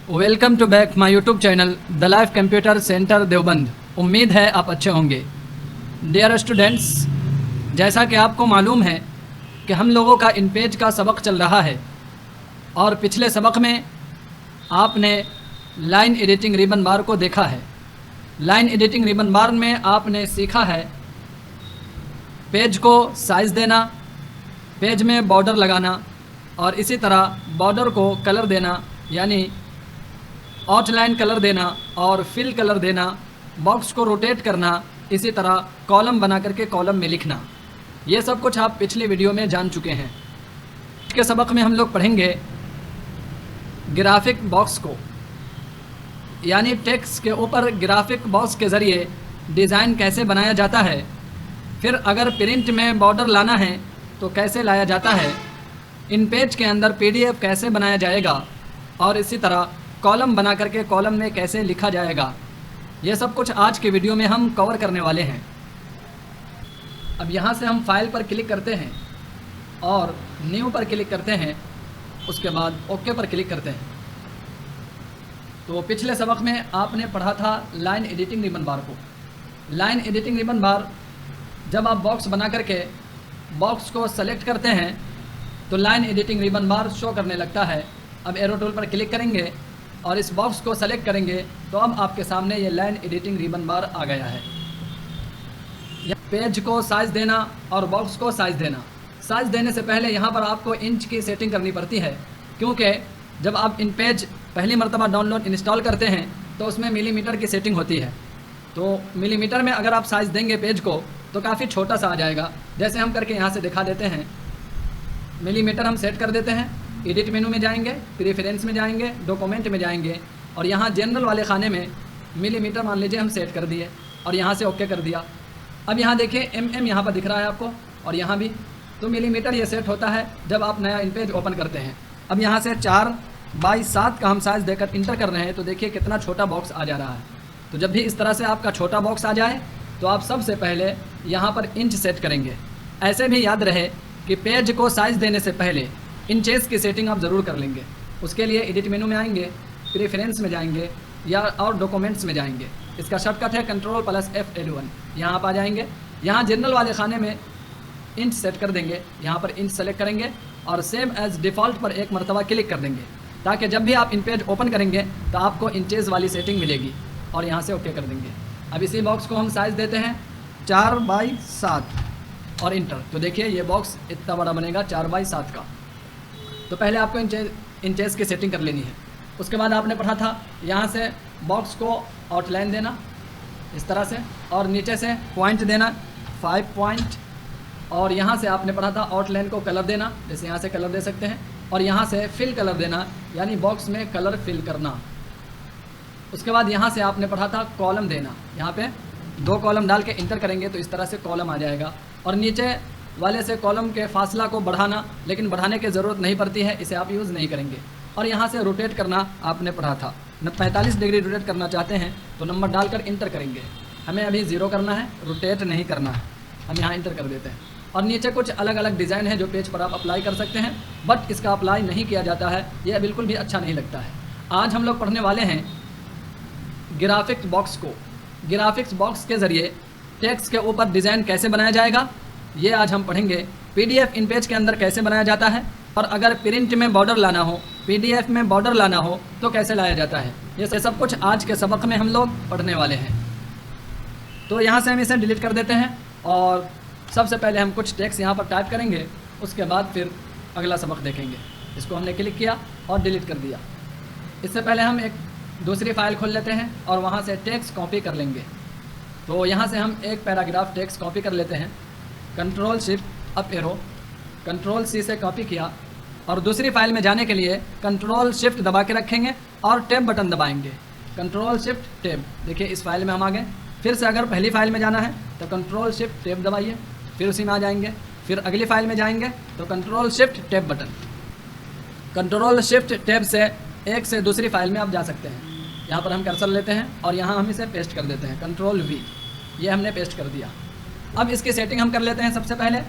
Welcome to back my YouTube channel the life computer centre Deoband. उम्मीद है आप अच्छे होंगे। डियर स्टूडेंट्स, जैसा कि आपको मालूम है कि हम लोगों का इन पेज का सबक चल रहा है और पिछले सबक में आपने लाइन एडिटिंग रिबन बार को देखा है। लाइन एडिटिंग रिबन बार में आपने सीखा है पेज को साइज़ देना, पेज में बॉर्डर लगाना और इसी तरह बॉर्डर को कलर देना, यानी आउटलाइन कलर देना और फिल कलर देना, बॉक्स को रोटेट करना, इसी तरह कॉलम बना करके कॉलम में लिखना। ये सब कुछ आप पिछली वीडियो में जान चुके हैं। आज के सबक में हम लोग पढ़ेंगे ग्राफिक बॉक्स को, यानी टेक्स्ट के ऊपर ग्राफिक बॉक्स के ज़रिए डिज़ाइन कैसे बनाया जाता है। फिर अगर प्रिंट में बॉर्डर लाना है तो कैसे लाया जाता है, इन पेज के अंदर PDF कैसे बनाया जाएगा और इसी तरह कॉलम बना करके कॉलम में कैसे लिखा जाएगा। ये सब कुछ आज के वीडियो में हम कवर करने वाले हैं। अब यहाँ से हम फाइल पर क्लिक करते हैं और न्यू पर क्लिक करते हैं, उसके बाद ओके पर क्लिक करते हैं। तो पिछले सबक में आपने पढ़ा था लाइन एडिटिंग रिबन बार को। लाइन एडिटिंग रिबन बार जब आप बॉक्स बना करके बॉक्स को सेलेक्ट करते हैं तो लाइन एडिटिंग रिबन बार शो करने लगता है। अब एरो टूल पर क्लिक करेंगे और इस बॉक्स को सेलेक्ट करेंगे तो अब आपके सामने ये लाइन एडिटिंग रिबन बार आ गया है। पेज को साइज़ देना और बॉक्स को साइज़ देना। साइज़ देने से पहले यहाँ पर आपको इंच की सेटिंग करनी पड़ती है, क्योंकि जब आप इन पेज पहली मरतबा डाउनलोड इंस्टॉल करते हैं तो उसमें मिलीमीटर की सेटिंग होती है। तो मिलीमीटर में अगर आप साइज़ देंगे पेज को तो काफ़ी छोटा सा आ जाएगा। जैसे हम करके यहाँ से दिखा देते हैं, मिलीमीटर हम सेट कर देते हैं। एडिट मेनू में जाएंगे, प्रेफरेंस में जाएंगे, डॉक्यूमेंट में जाएंगे और यहाँ जनरल वाले खाने में मिलीमीटर मान लीजिए हम सेट कर दिए और यहाँ से ओके कर दिया। अब यहाँ देखिए MM यहाँ पर दिख रहा है आपको और यहाँ भी, तो मिलीमीटर ये सेट होता है जब आप नया इन पेज ओपन करते हैं। अब यहाँ से 4x7 का हम साइज़ देकर इंटर कर रहे हैं तो देखिए कितना छोटा बॉक्स आ जा रहा है। तो जब भी इस तरह से आपका छोटा बॉक्स आ जाए तो आप सबसे पहले यहाँ पर इंच सेट करेंगे। ऐसे भी याद रहे कि पेज को साइज़ देने से पहले इंचेस की सेटिंग आप ज़रूर कर लेंगे। उसके लिए एडिट मेनू में आएंगे, प्रेफरेंस में जाएंगे या और डॉक्यूमेंट्स में जाएंगे। इसका शॉर्टकट है Ctrl+F11। यहाँ आप आ जाएंगे, यहाँ जनरल वाले खाने में इंच सेट कर देंगे। यहाँ पर इंच सेलेक्ट करेंगे और सेम एज डिफ़ॉल्ट पर एक मरतबा क्लिक कर देंगे, ताकि जब भी आप इन पेज ओपन करेंगे तो आपको इंचेस वाली सेटिंग मिलेगी और यहाँ से ओके कर देंगे। अब इसी बॉक्स को हम साइज़ देते हैं 4x7 और इंटर। तो देखिए ये बॉक्स इतना बड़ा बनेगा 4x7 का। तो पहले आपको इंचेस की सेटिंग कर लेनी है। उसके बाद आपने पढ़ा था यहाँ से बॉक्स को आउटलाइन देना इस तरह से और नीचे से पॉइंट देना 5 पॉइंट, और यहाँ से आपने पढ़ा था आउटलाइन को कलर देना, जैसे यहाँ से कलर दे सकते हैं, और यहाँ से फिल कलर देना, यानी बॉक्स में कलर फिल करना। उसके बाद यहाँ से आपने पढ़ा था कॉलम देना। यहाँ पे 2 कॉलम डाल के इंटर करेंगे तो इस तरह से कॉलम आ जाएगा, और नीचे वाले से कॉलम के फासला को बढ़ाना, लेकिन बढ़ाने की ज़रूरत नहीं पड़ती है, इसे आप यूज़ नहीं करेंगे। और यहाँ से रोटेट करना आपने पढ़ा था। 45 डिग्री रोटेट करना चाहते हैं तो नंबर डालकर इंटर करेंगे। हमें अभी 0 करना है, रोटेट नहीं करना है। हम यहाँ इंटर कर देते हैं और नीचे कुछ अलग अलग डिज़ाइन है जो पेज पर आप अप्लाई कर सकते हैं, बट इसका अप्लाई नहीं किया जाता है, यह बिल्कुल भी अच्छा नहीं लगता है। आज हम लोग पढ़ने वाले हैं ग्राफिक्स बॉक्स को। ग्राफिक्स बॉक्स के ज़रिए टेक्स्ट के ऊपर डिज़ाइन कैसे बनाया जाएगा, ये आज हम पढ़ेंगे। PDF इन पेज के अंदर कैसे बनाया जाता है, और अगर प्रिंट में बॉर्डर लाना हो, PDF में बॉर्डर लाना हो तो कैसे लाया जाता है, ये सब कुछ आज के सबक में हम लोग पढ़ने वाले हैं। तो यहाँ से हम इसे डिलीट कर देते हैं और सबसे पहले हम कुछ टेक्स्ट यहाँ पर टाइप करेंगे, उसके बाद फिर अगला सबक देखेंगे। इसको हमने क्लिक किया और डिलीट कर दिया। इससे पहले हम एक दूसरी फाइल खोल लेते हैं और वहाँ से टेक्स्ट कॉपी कर लेंगे। तो यहाँ से हम एक पैराग्राफ टेक्स्ट कॉपी कर लेते हैं, Ctrl+Shift+Up एरो, Ctrl+C से कॉपी किया और दूसरी फाइल में जाने के लिए Ctrl+Shift दबा के रखेंगे और टैब बटन दबाएंगे। Ctrl+Shift+Tab, देखिए इस फाइल में हम आ गए। फिर से अगर पहली फाइल में जाना है तो Ctrl+Shift+Tab दबाइए, फिर उसी में आ जाएंगे। फिर अगली फाइल में जाएंगे तो Ctrl+Shift+Tab बटन। Ctrl+Shift+Tab से एक से दूसरी फाइल में आप जा सकते हैं। यहाँ पर हम कर्सर लेते हैं और यहाँ हम इसे पेस्ट कर देते हैं, Ctrl+V, ये हमने पेस्ट कर दिया। अब इसकी सेटिंग हम कर लेते हैं। सबसे पहले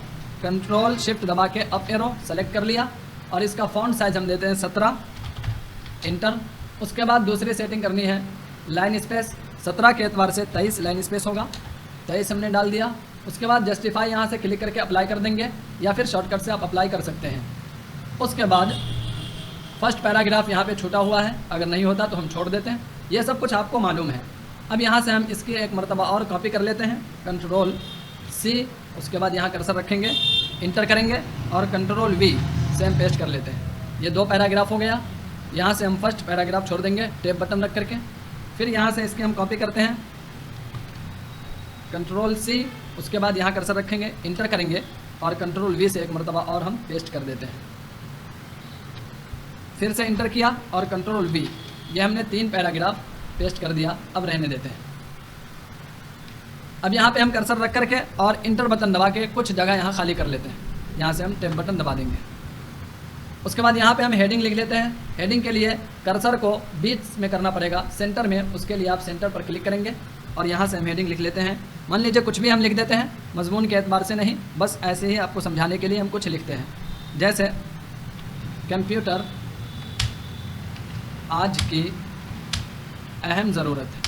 Ctrl+Shift दबा के अप एरो सेलेक्ट कर लिया और इसका फ़ॉन्ट साइज़ हम देते हैं 17, इंटर, उसके बाद दूसरी सेटिंग करनी है लाइन स्पेस। 17 के एतबार से 23 लाइन स्पेस होगा, 23 हमने डाल दिया। उसके बाद जस्टिफाई यहाँ से क्लिक करके अप्लाई कर देंगे, या फिर शॉर्टकट से आप अप्लाई कर सकते हैं। उसके बाद फर्स्ट पैराग्राफ यहाँ पे छूटा हुआ है, अगर नहीं होता तो हम छोड़ देते हैं। ये सब कुछ आपको मालूम है। अब यहाँ से हम इसकी एक मरतबा और कॉपी कर लेते हैं, कंट्रोल C, उसके बाद यहाँ कर्सर रखेंगे, इंटर करेंगे और कंट्रोल V से हम पेस्ट कर लेते हैं। ये 2 पैराग्राफ हो गया। यहाँ से हम फर्स्ट पैराग्राफ छोड़ देंगे टैब बटन रख करके। फिर यहाँ से इसके हम कॉपी करते हैं, कंट्रोल C, उसके बाद यहाँ कर्सर रखेंगे, इंटर करेंगे और कंट्रोल V से एक मरतबा और हम पेस्ट कर देते हैं। फिर से इंटर किया और कंट्रोल V, ये हमने 3 पैराग्राफ पेस्ट कर दिया। अब रहने देते हैं। अब यहाँ पे हम कर्सर रख करके और इंटर बटन दबा के कुछ जगह यहाँ खाली कर लेते हैं। यहाँ से हम टैब बटन दबा देंगे। उसके बाद यहाँ पे हम हेडिंग लिख लेते हैं। हेडिंग के लिए कर्सर को बीच में करना पड़ेगा, सेंटर में। उसके लिए आप सेंटर पर क्लिक करेंगे और यहाँ से हम हेडिंग लिख लेते हैं। मान लीजिए कुछ भी हम लिख देते हैं, मजमून के एतबार से नहीं, बस ऐसे ही आपको समझाने के लिए हम कुछ लिखते हैं। जैसे कंप्यूटर आज की अहम ज़रूरत है।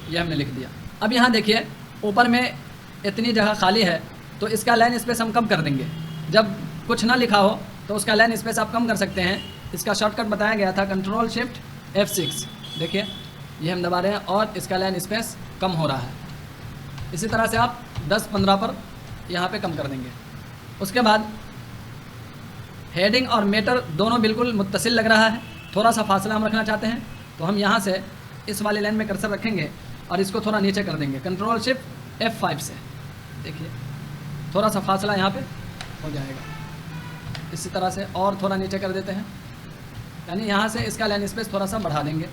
ये हमने लिख दिया। अब यहाँ देखिए ऊपर में इतनी जगह खाली है, तो इसका लाइन स्पेस हम कम कर देंगे। जब कुछ ना लिखा हो तो उसका लाइन स्पेस आप कम कर सकते हैं। इसका शॉर्टकट बताया गया था, कंट्रोल शिफ्ट F6। देखिए ये हम दबा रहे हैं और इसका लाइन स्पेस कम हो रहा है। इसी तरह से आप 10-15 पर यहाँ पे कम कर देंगे। उसके बाद हेडिंग और मेटर दोनों बिल्कुल मुत्तसिल लग रहा है, थोड़ा सा फासला हम रखना चाहते हैं, तो हम यहाँ से इस वाली लाइन में कर्सर रखेंगे और इसको थोड़ा नीचे कर देंगे, कंट्रोल शिफ्ट F5 से। देखिए थोड़ा सा फासला यहाँ पे हो जाएगा। इसी तरह से और थोड़ा नीचे कर देते हैं, यानी यहाँ से इसका लाइन स्पेस थोड़ा सा बढ़ा देंगे।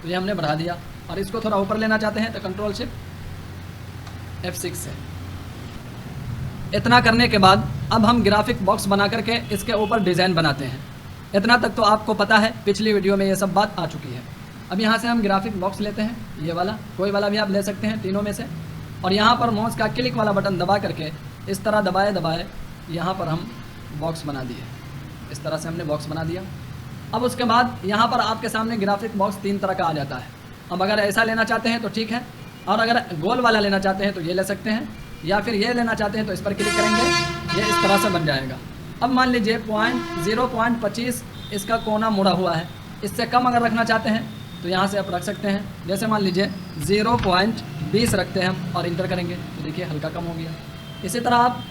तो ये हमने बढ़ा दिया। और इसको थोड़ा ऊपर लेना चाहते हैं तो कंट्रोल शिफ्ट F6 से। इतना करने के बाद अब हम ग्राफिक बॉक्स बना करके इसके ऊपर डिज़ाइन बनाते हैं। इतना तक तो आपको पता है, पिछली वीडियो में ये सब बात आ चुकी है। अब यहाँ से हम ग्राफिक बॉक्स लेते हैं, ये वाला, कोई वाला भी आप ले सकते हैं तीनों में से। और यहाँ पर माउस का क्लिक वाला बटन दबा करके इस तरह दबाए दबाए यहाँ पर हम बॉक्स बना दिए। इस तरह से हमने बॉक्स बना दिया। अब उसके बाद यहाँ पर आपके सामने ग्राफिक बॉक्स 3 तरह का आ जाता है। अब अगर ऐसा लेना चाहते हैं तो ठीक है, और अगर गोल वाला लेना चाहते हैं तो ये ले सकते हैं, या फिर ये लेना चाहते हैं तो इस पर क्लिक करेंगे, ये इस तरह से बन जाएगा। अब मान लीजिए 0.25 इसका कोना मुड़ा हुआ है। इससे कम अगर रखना चाहते हैं तो यहाँ से आप रख सकते हैं। जैसे मान लीजिए 0.20 रखते हैं हम और इंटर करेंगे तो देखिए हल्का कम हो गया। इसी तरह आप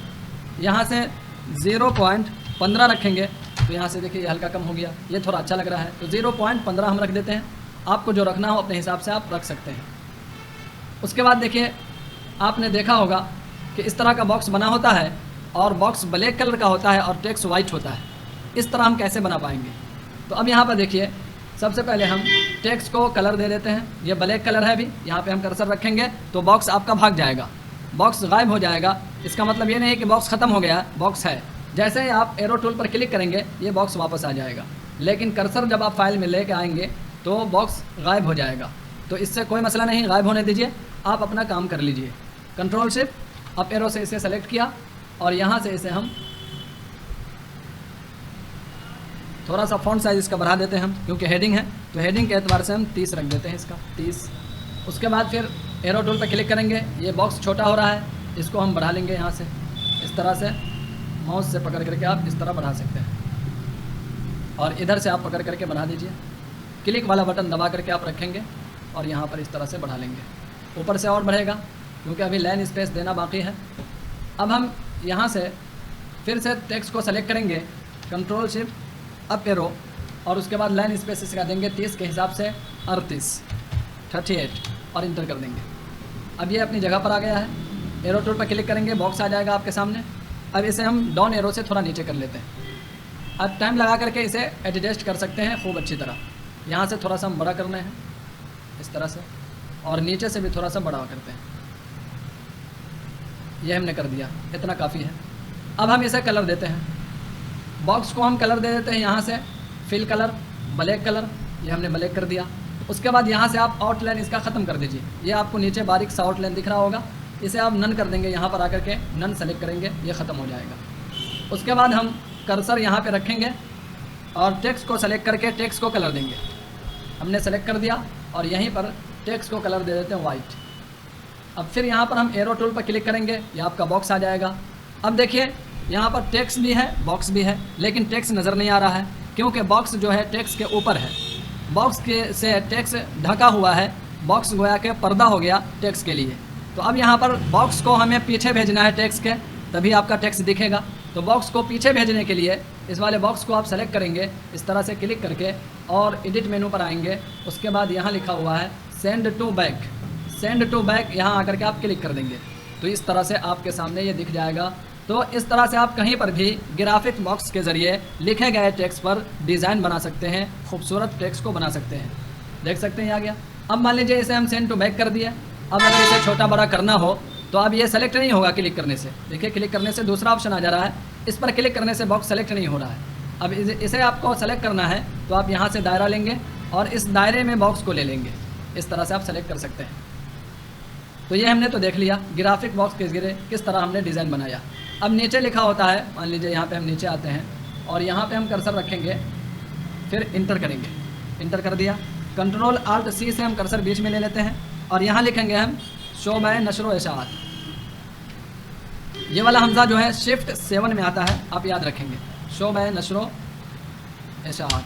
यहाँ से 0.15 रखेंगे तो यहाँ से देखिए ये हल्का कम हो गया, ये थोड़ा अच्छा लग रहा है। तो 0.15 हम रख देते हैं। आपको जो रखना हो अपने हिसाब से आप रख सकते हैं। उसके बाद देखिए आपने देखा होगा कि इस तरह का बॉक्स बना होता है और बॉक्स ब्लैक कलर का होता है और टेक्स्ट वाइट होता है। इस तरह हम कैसे बना पाएंगे? तो अब यहाँ पर देखिए सबसे पहले हम टेक्स्ट को कलर दे देते हैं। ये ब्लैक कलर है, अभी यहाँ पे हम कर्सर रखेंगे तो बॉक्स आपका भाग जाएगा, बॉक्स गायब हो जाएगा। इसका मतलब ये नहीं है कि बॉक्स ख़त्म हो गया, बॉक्स है। जैसे ही आप एरो टूल पर क्लिक करेंगे ये बॉक्स वापस आ जाएगा, लेकिन कर्सर जब आप फाइल में लेके आएंगे तो बॉक्स गायब हो जाएगा। तो इससे कोई मसला नहीं, गायब होने दीजिए, आप अपना काम कर लीजिए। कंट्रोल शिफ्ट अप एरो से इसे सेलेक्ट किया और यहाँ से इसे हम थोड़ा सा फ़ॉन्ट साइज़ इसका बढ़ा देते हैं हम, क्योंकि हेडिंग है तो हेडिंग के एतबार से हम 30 रख देते हैं, इसका 30। उसके बाद फिर एरो टूल पर क्लिक करेंगे, ये बॉक्स छोटा हो रहा है, इसको हम बढ़ा लेंगे यहाँ से। इस तरह से माउस से पकड़ करके आप इस तरह बढ़ा सकते हैं और इधर से आप पकड़ करके बढ़ा दीजिए। क्लिक वाला बटन दबा करके आप रखेंगे और यहाँ पर इस तरह से बढ़ा लेंगे। ऊपर से और बढ़ेगा क्योंकि अभी लाइन स्पेस देना बाकी है। अब हम यहाँ से फिर से टेक्स्ट को सेलेक्ट करेंगे, कंट्रोल शिफ्ट अप एरो, और उसके बाद लाइन स्पेस इसका देंगे 30 के हिसाब से 38 और इंटर कर देंगे। अब ये अपनी जगह पर आ गया है। एरो टूल पर क्लिक करेंगे, बॉक्स आ जाएगा आपके सामने। अब इसे हम डाउन एरो से थोड़ा नीचे कर लेते हैं। अब टाइम लगा करके इसे एडजस्ट कर सकते हैं खूब अच्छी तरह। यहाँ से थोड़ा सा हम बड़ा करना है इस तरह से, और नीचे से भी थोड़ा सा बड़ा करते हैं। ये हमने कर दिया, इतना काफ़ी है। अब हम इसे कलर देते हैं। बॉक्स को हम कलर दे देते हैं यहाँ से, फिल कलर, ब्लैक कलर, ये हमने ब्लैक कर दिया। उसके बाद यहाँ से आप आउटलाइन इसका ख़त्म कर दीजिए। ये आपको नीचे बारीक सा आउटलाइन दिख रहा होगा, इसे आप नन कर देंगे। यहाँ पर आकर के नन सेलेक्ट करेंगे, ये ख़त्म हो जाएगा। उसके बाद हम कर्सर यहाँ पे रखेंगे और टेक्स्ट को सेलेक्ट करके टेक्स्ट को कलर देंगे। हमने सेलेक्ट कर दिया और यहीं पर टेक्स्ट को कलर दे देते हैं वाइट। अब फिर यहाँ पर हम एरो टूल पर क्लिक करेंगे, ये आपका बॉक्स आ जाएगा। अब देखिए यहाँ पर टेक्स्ट भी है, बॉक्स भी है, लेकिन टेक्स्ट नज़र नहीं आ रहा है क्योंकि बॉक्स जो है टेक्स्ट के ऊपर है। बॉक्स के से टेक्स्ट ढका हुआ है, बॉक्स गोया के पर्दा हो गया टेक्स्ट के लिए। तो अब यहाँ पर बॉक्स को हमें पीछे भेजना है टेक्स्ट के, तभी आपका टेक्स्ट दिखेगा। तो बॉक्स को पीछे भेजने के लिए इस वाले बॉक्स को आप सेलेक्ट करेंगे, इस तरह से क्लिक करके और एडिट मेनू पर आएंगे। उसके बाद यहाँ लिखा हुआ है send to back, send to back, यहाँ आकर के आप क्लिक कर देंगे तो इस तरह से आपके सामने ये दिख जाएगा। तो इस तरह से आप कहीं पर भी ग्राफिक बॉक्स के ज़रिए लिखे गए टेक्स्ट पर डिज़ाइन बना सकते हैं, खूबसूरत टेक्स्ट को बना सकते हैं। देख सकते हैं ये आ गया। अब मान लीजिए इसे हम सेंड टू बैक कर दिए। अब अगर इसे छोटा बड़ा करना हो तो अब ये सेलेक्ट नहीं होगा क्लिक करने से। देखिए क्लिक करने से दूसरा ऑप्शन आ जा रहा है, इस पर क्लिक करने से बॉक्स सेलेक्ट नहीं हो रहा है। अब इसे आपको सेलेक्ट करना है तो आप यहाँ से दायरा लेंगे और इस दायरे में बॉक्स को ले लेंगे, इस तरह से आप सेलेक्ट कर सकते हैं। तो ये हमने तो देख लिया ग्राफिक बॉक्स के ज़रिए किस तरह हमने डिज़ाइन बनाया। अब नीचे लिखा होता है, मान लीजिए यहाँ पे हम नीचे आते हैं और यहाँ पे हम कर्सर रखेंगे, फिर इंटर करेंगे। इंटर कर दिया, कंट्रोल आल्ट सी से हम कर्सर बीच में ले लेते हैं और यहाँ लिखेंगे हम शो बाय नशरो इशाअत। ये वाला हमजा जो है शिफ्ट 7 में आता है, आप याद रखेंगे, शो बाय नशरो इशाअत।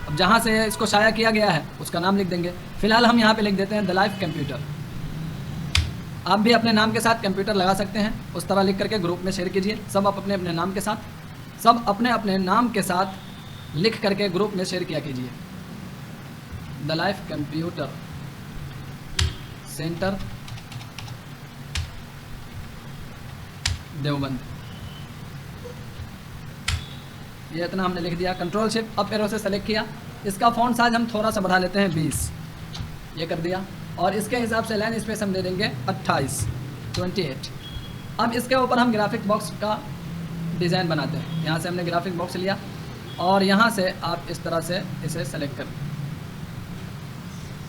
अब जहाँ से इसको शाया किया गया है उसका नाम लिख देंगे। फिलहाल हम यहाँ पे लिख देते हैं द लाइफ कंप्यूटर। आप भी अपने नाम के साथ कंप्यूटर लगा सकते हैं, उस तरह लिख करके ग्रुप में शेयर कीजिए। सब आप अपने अपने नाम के साथ, सब अपने अपने नाम के साथ लिख करके ग्रुप में शेयर किया कीजिए। The life computer centre Deoband, ये इतना हमने लिख दिया। कंट्रोल शिफ्ट अप एरो से सेलेक्ट किया। इसका फ़ॉन्ट साइज हम थोड़ा सा बढ़ा लेते हैं 20, ये कर दिया। और इसके हिसाब से लाइन स्पेस हम दे देंगे 28। अब इसके ऊपर हम ग्राफिक बॉक्स का डिज़ाइन बनाते हैं। यहाँ से हमने ग्राफिक बॉक्स लिया और यहाँ से आप इस तरह से इसे सेलेक्ट कर,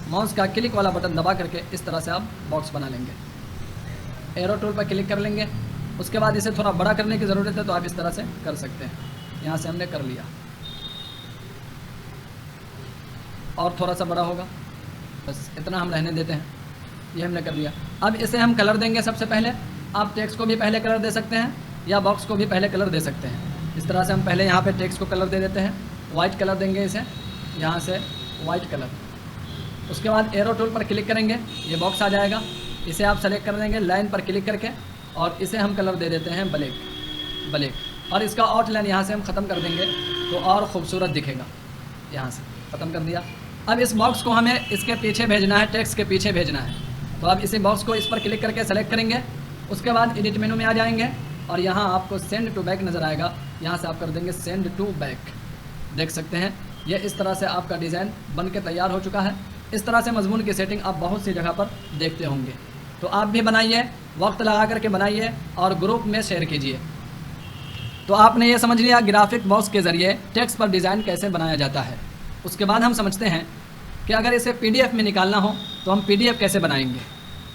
माउस का क्लिक वाला बटन दबा करके इस तरह से आप बॉक्स बना लेंगे। एरो टूल पर क्लिक कर लेंगे। उसके बाद इसे थोड़ा बड़ा करने की ज़रूरत है तो आप इस तरह से कर सकते हैं। यहाँ से हमने कर लिया और थोड़ा सा बड़ा होगा, बस इतना हम रहने देते हैं। ये हमने कर दिया। अब इसे हम कलर देंगे। सबसे पहले आप टेक्स्ट को भी पहले कलर दे सकते हैं या बॉक्स को भी पहले कलर दे सकते हैं। इस तरह से हम पहले यहाँ पे टेक्स्ट को कलर दे देते हैं, वाइट कलर देंगे इसे, यहाँ से वाइट कलर। उसके बाद एरो टूल पर क्लिक करेंगे, ये बॉक्स आ जाएगा। इसे आप सेलेक्ट कर देंगे लाइन पर क्लिक करके और इसे हम कलर दे देते हैं ब्लैक। और इसका आउटलाइन यहाँ से हम ख़त्म कर देंगे तो और ख़ूबसूरत दिखेगा। यहाँ से ख़त्म कर दिया। अब इस बॉक्स को हमें इसके पीछे भेजना है, टेक्स्ट के पीछे भेजना है। तो अब इसी बॉक्स को इस पर क्लिक करके सेलेक्ट करेंगे। उसके बाद एडिट मेनू में आ जाएंगे और यहाँ आपको सेंड टू बैक नज़र आएगा, यहाँ से आप कर देंगे सेंड टू बैक। देख सकते हैं ये इस तरह से आपका डिज़ाइन बन के तैयार हो चुका है। इस तरह से मजमून की सेटिंग आप बहुत सी जगह पर देखते होंगे। तो आप भी बनाइए, वक्त लगा करके बनाइए और ग्रुप में शेयर कीजिए। तो आपने ये समझ लिया ग्राफिक बॉक्स के ज़रिए टेक्स्ट पर डिज़ाइन कैसे बनाया जाता है। उसके बाद हम समझते हैं कि अगर इसे PDF में निकालना हो तो हम PDF कैसे बनाएंगे।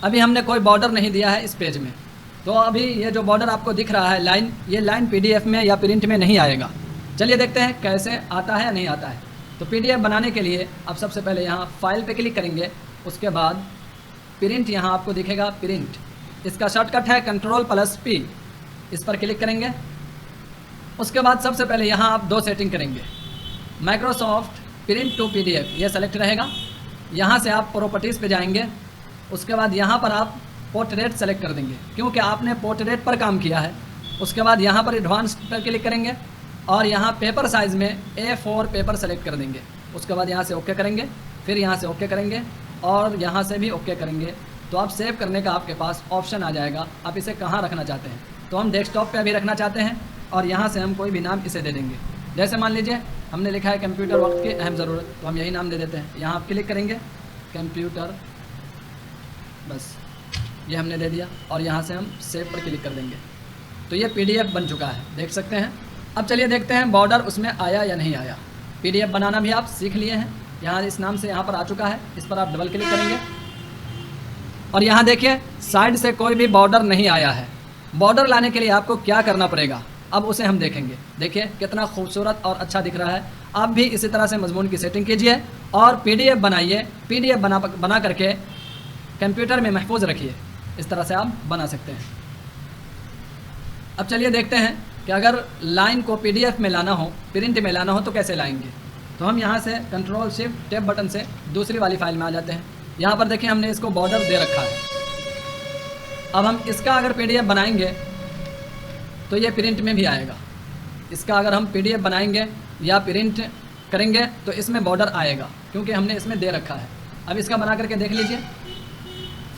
अभी हमने कोई बॉर्डर नहीं दिया है इस पेज में, तो अभी ये जो बॉर्डर आपको दिख रहा है लाइन, ये लाइन PDF में या प्रिंट में नहीं आएगा। चलिए देखते हैं कैसे आता है या नहीं आता है। तो PDF बनाने के लिए आप सबसे पहले यहाँ फाइल पे क्लिक करेंगे। उसके बाद प्रिंट, यहाँ आपको दिखेगा प्रिंट, इसका शॉर्टकट है Ctrl+P, इस पर क्लिक करेंगे। उसके बाद सबसे पहले यहाँ आप दो सेटिंग करेंगे, माइक्रोसॉफ्ट प्रिंट टू PDF, ये सेलेक्ट रहेगा। यहाँ से आप प्रॉपर्टीज़ पे जाएंगे। उसके बाद यहाँ पर आप पोर्ट्रेट सेलेक्ट कर देंगे क्योंकि आपने पोर्ट्रेट पर काम किया है। उसके बाद यहाँ पर एडवांस पर क्लिक करेंगे और यहाँ पेपर साइज़ में A4 पेपर सेलेक्ट कर देंगे। उसके बाद यहाँ से ओके करेंगे, फिर यहाँ से ओके करेंगे और यहाँ से भी ओके करेंगे। तो आप सेव करने का आपके पास ऑप्शन आ जाएगा, आप इसे कहाँ रखना चाहते हैं। तो हम डेस्कटॉप पे अभी रखना चाहते हैं और यहाँ से हम कोई भी नाम इसे दे देंगे। जैसे मान लीजिए हमने लिखा है कंप्यूटर वक्त की अहम ज़रूरत, तो हम यही नाम दे देते हैं। यहाँ आप क्लिक करेंगे कंप्यूटर, बस ये हमने दे दिया और यहाँ से हम सेव पर क्लिक कर देंगे। तो ये PDF बन चुका है, देख सकते हैं। अब चलिए देखते हैं बॉर्डर उसमें आया या नहीं आया। PDF बनाना भी आप सीख लिए हैं। यहाँ इस नाम से यहाँ पर आ चुका है, इस पर आप डबल क्लिक करेंगे और यहाँ देखिए साइड से कोई भी बॉर्डर नहीं आया है। बॉर्डर लाने के लिए आपको क्या करना पड़ेगा, अब उसे हम देखेंगे। देखिए कितना खूबसूरत और अच्छा दिख रहा है। आप भी इसी तरह से मजमून की सेटिंग कीजिए और PDF बनाइए। PDF बना करके कंप्यूटर में महफूज रखिए। इस तरह से आप बना सकते हैं। अब चलिए देखते हैं कि अगर लाइन को PDF में लाना हो, प्रिंट में लाना हो तो कैसे लाएंगे। तो हम यहाँ से कंट्रोल शिफ्ट टैब बटन से दूसरी वाली फाइल में आ जाते हैं। यहाँ पर देखिए हमने इसको बॉर्डर दे रखा है। अब हम इसका अगर PDF बनाएंगे तो ये प्रिंट में भी आएगा। इसका अगर हम PDF बनाएंगे या प्रिंट करेंगे तो इसमें बॉर्डर आएगा, क्योंकि हमने इसमें दे रखा है। अब इसका बना करके देख लीजिए।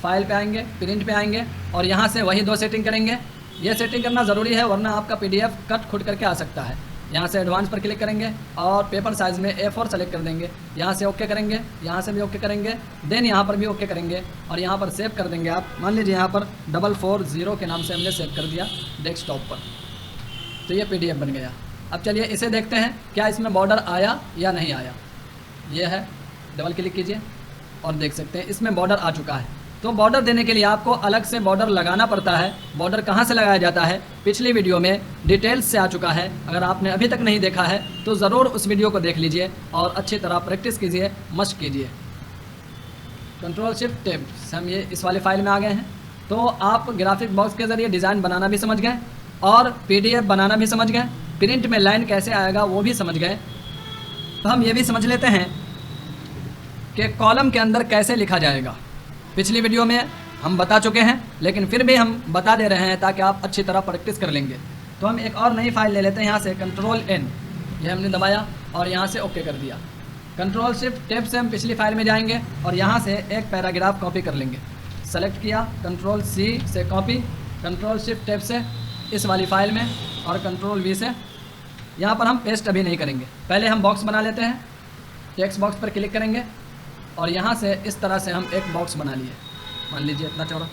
फाइल पे आएंगे, प्रिंट पे आएंगे और यहाँ से वही 2 सेटिंग करेंगे। ये सेटिंग करना ज़रूरी है, वरना आपका PDF कट खुट करके आ सकता है। यहाँ से एडवांस पर क्लिक करेंगे और पेपर साइज़ में A4 सेलेक्ट कर देंगे। यहाँ से ओके करेंगे, यहाँ से भी ओके करेंगे, देन यहाँ पर भी ओके करेंगे और यहाँ पर सेव कर देंगे। आप मान लीजिए यहाँ पर 440 के नाम से हमने सेव कर दिया डेस्कटॉप पर, तो ये PDF बन गया। अब चलिए इसे देखते हैं क्या इसमें बॉर्डर आया या नहीं आया। ये है, डबल क्लिक कीजिए और देख सकते हैं इसमें बॉर्डर आ चुका है। तो बॉर्डर देने के लिए आपको अलग से बॉर्डर लगाना पड़ता है। बॉर्डर कहाँ से लगाया जाता है पिछली वीडियो में डिटेल्स से आ चुका है। अगर आपने अभी तक नहीं देखा है तो ज़रूर उस वीडियो को देख लीजिए और अच्छी तरह प्रैक्टिस कीजिए, मशक कीजिए। कंट्रोल शिफ्ट टैब से हम ये इस वाली फाइल में आ गए हैं। तो आप ग्राफिक बॉक्स के ज़रिए डिज़ाइन बनाना भी समझ गए और PDF बनाना भी समझ गए, प्रिंट में लाइन कैसे आएगा वो भी समझ गए। तो हम ये भी समझ लेते हैं कि कॉलम के अंदर कैसे लिखा जाएगा। पिछली वीडियो में हम बता चुके हैं, लेकिन फिर भी हम बता दे रहे हैं ताकि आप अच्छी तरह प्रैक्टिस कर लेंगे। तो हम एक और नई फाइल ले लेते हैं। यहाँ से कंट्रोल N ये हमने दबाया और यहाँ से ओके कर दिया। कंट्रोल शिफ्ट टैब से हम पिछली फाइल में जाएंगे और यहाँ से एक पैराग्राफ कॉपी कर लेंगे। सेलेक्ट किया, कंट्रोल C से कॉपी, कंट्रोल शिफ्ट टैब से इस वाली फाइल में और कंट्रोल V से यहाँ पर हम पेस्ट अभी नहीं करेंगे। पहले हम बॉक्स बना लेते हैं। टेक्स्ट बॉक्स पर क्लिक करेंगे और यहाँ से इस तरह से हम एक बॉक्स बना लिए, मान लीजिए इतना चौड़ा।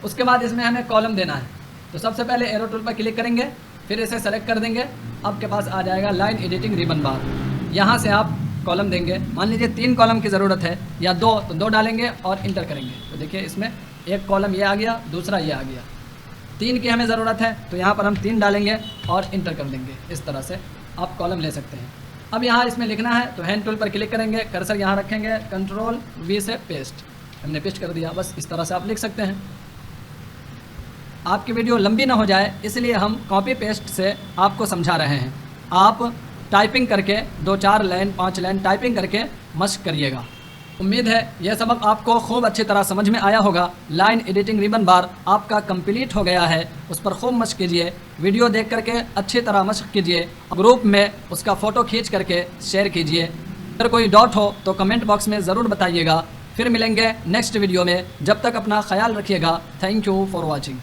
उसके बाद इसमें हमें कॉलम देना है। तो सबसे पहले एरो टूल पर क्लिक करेंगे, फिर इसे सेलेक्ट कर देंगे। आपके पास आ जाएगा लाइन एडिटिंग रिबन बार। यहाँ से आप कॉलम देंगे। मान लीजिए 3 कॉलम की ज़रूरत है या 2, तो 2 डालेंगे और इंटर करेंगे। तो देखिए इसमें एक कॉलम ये आ गया, दूसरा ये आ गया। 3 की हमें ज़रूरत है तो यहाँ पर हम 3 डालेंगे और इंटर कर देंगे। इस तरह से आप कॉलम ले सकते हैं। अब यहाँ इसमें लिखना है तो हैंड टूल पर क्लिक करेंगे, कर्सर यहाँ रखेंगे, कंट्रोल V से पेस्ट, हमने पेस्ट कर दिया। बस इस तरह से आप लिख सकते हैं। आपकी वीडियो लंबी ना हो जाए इसलिए हम कॉपी पेस्ट से आपको समझा रहे हैं। आप टाइपिंग करके 2-4 लाइन 5 लाइन टाइपिंग करके मशक करिएगा। उम्मीद है यह सबक आपको खूब अच्छी तरह समझ में आया होगा। लाइन एडिटिंग रिबन बार आपका कंप्लीट हो गया है, उस पर खूब मशक कीजिए। वीडियो देख करके अच्छी तरह मशक कीजिए। ग्रुप में उसका फ़ोटो खींच करके शेयर कीजिए। अगर कोई डाउट हो तो कमेंट बॉक्स में ज़रूर बताइएगा। फिर मिलेंगे नेक्स्ट वीडियो में। जब तक अपना ख्याल रखिएगा। Thank you for watching.